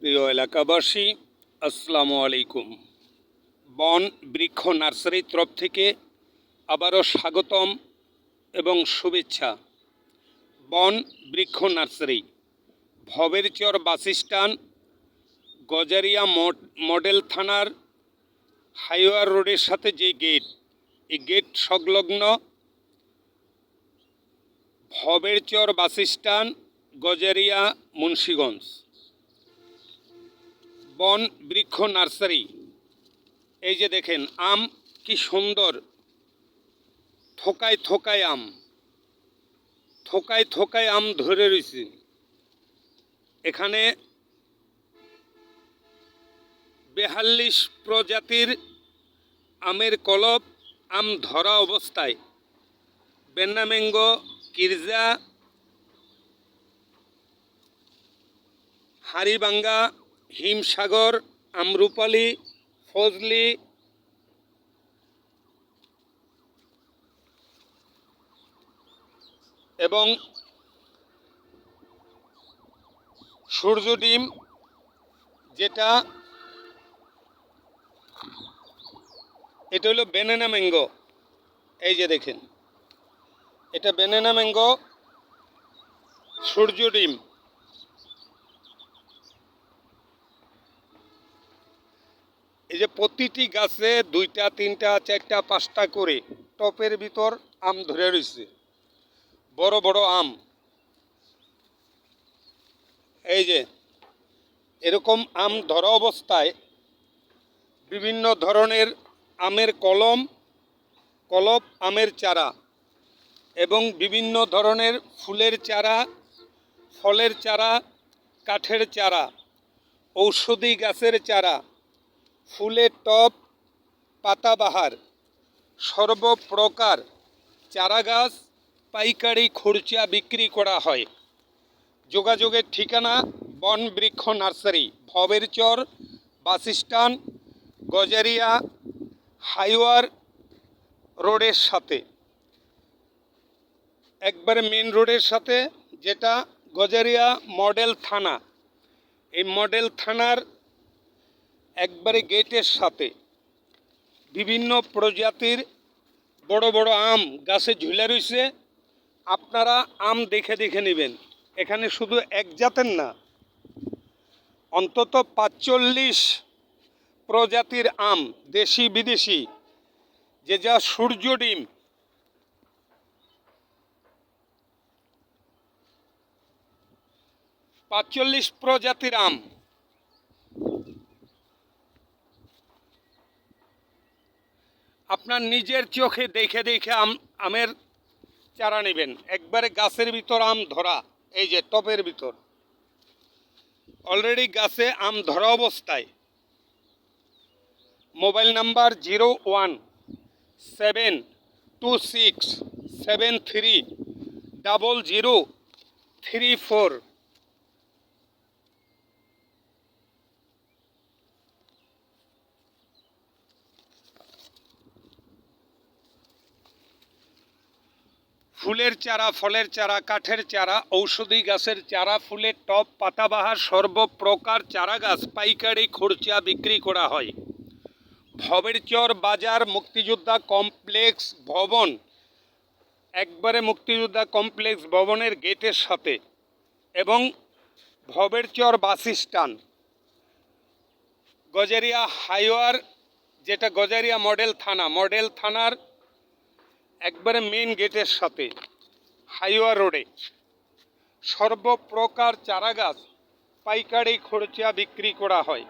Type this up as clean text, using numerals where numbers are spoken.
প্রিয় এলাকাবাসী, আসসালামু আলাইকুম। বন বৃক্ষ নার্সারির তরফ থেকে আবারও স্বাগতম এবং শুভেচ্ছা। বন বৃক্ষ nursery, Bhaberchar bus stand, Gazaria model থানার হাইওয়ে রোডের সাথে যে গেট, এই গেট সংলগ্ন ভবেরচর বাসস্ট্যান্ড, গজারিয়া, মুন্সিগঞ্জ। বন বৃক্ষ নার্সারি। এই যে দেখেন, আম কি সুন্দর, থোকায় থোকায় আম, থোকায় থোকায় আম ধরে রয়েছে। এখানে 42 প্রজাতির আমের কলব, আম ধরা অবস্থায়। বেন্না ম্যাঙ্গো, কিরজা, হাড়িভাঙ্গা, হিমসাগর, আমরুপালি, ফজলি, এবং সূর্য ডিম, যেটা এটা হলো ব্যানানা ম্যাঙ্গো। এই যে দেখেন, এটা ব্যানানা ম্যাঙ্গো, সূর্য ডিম। এই যে প্রতিটি গাছে 2টা 3টা 4টা 5টা করে টপের ভিতর আম ধরে রয়েছে, বড় বড় আম। এই যে এরকম আম ধরা অবস্থায় বিভিন্ন ধরনের আমের কলব, আমের চারা এবং বিভিন্ন ধরনের ফুলের চারা, ফলের চারা, কাঠের চারা, ঔষধি গাছের চারা, ফুলের টব, পাতাবাহার, সর্বপ্রকার চারা গাছ পাইকারি খুচরা বিক্রি করা হয়। যোগাযোগের ঠিকানা বন বৃক্ষ nursery, Bhaberchar bus stand, Gazaria highway রোডের সাথে, একবারে মেন রোডের সাথে, যেটা গজারিয়া মডেল থানা। এই মডেল থানার একবারে গেটের সাথে বিভিন্ন প্রজাতির বড় বড় আম গাছে ঝুলে রয়েছে। আপনারা আম দেখে দেখে নেবেন। এখানে শুধু এক জাতের না, অন্তত 45 প্রজাতির আম, দেশি বিদেশি, যে যা সূর্য ডিম। পাঁচচল্লিশ প্রজাতির আম। আপনার নিজের চোখে দেখে দেখে আমের চারা নেবেন। একবারে গাছের ভিতর আম ধরা, এই যে টবের ভিতর অলরেডি গাছে আম ধরা অবস্থায়। Mobile number 0176730034। ফুলের চারা, ফলের চারা, কাঠের চারা, ঔষধি গাছের চারা, ফুলের টব, পাতাবাহার, সর্বপ্রকার চারা গাছ পাইকারি খুচরা বিক্রি করা হয়। ভবেরচর বাজার, মুক্তিযোদ্ধা কমপ্লেক্স ভবন, একবারে মুক্তিযোদ্ধা কমপ্লেক্স ভবনের গেটের সাথে, এবং ভবেরচর বাসস্ট্যান্ড, গজারিয়া হাইওয়ে, যেটা গজারিয়া মডেল থানার একবারে মেন গেটের সাথে হাইওয়ে রোডে। সর্বপ্রকার চারা গাছ পাইকারি খুচরা বিক্রি করা হয়।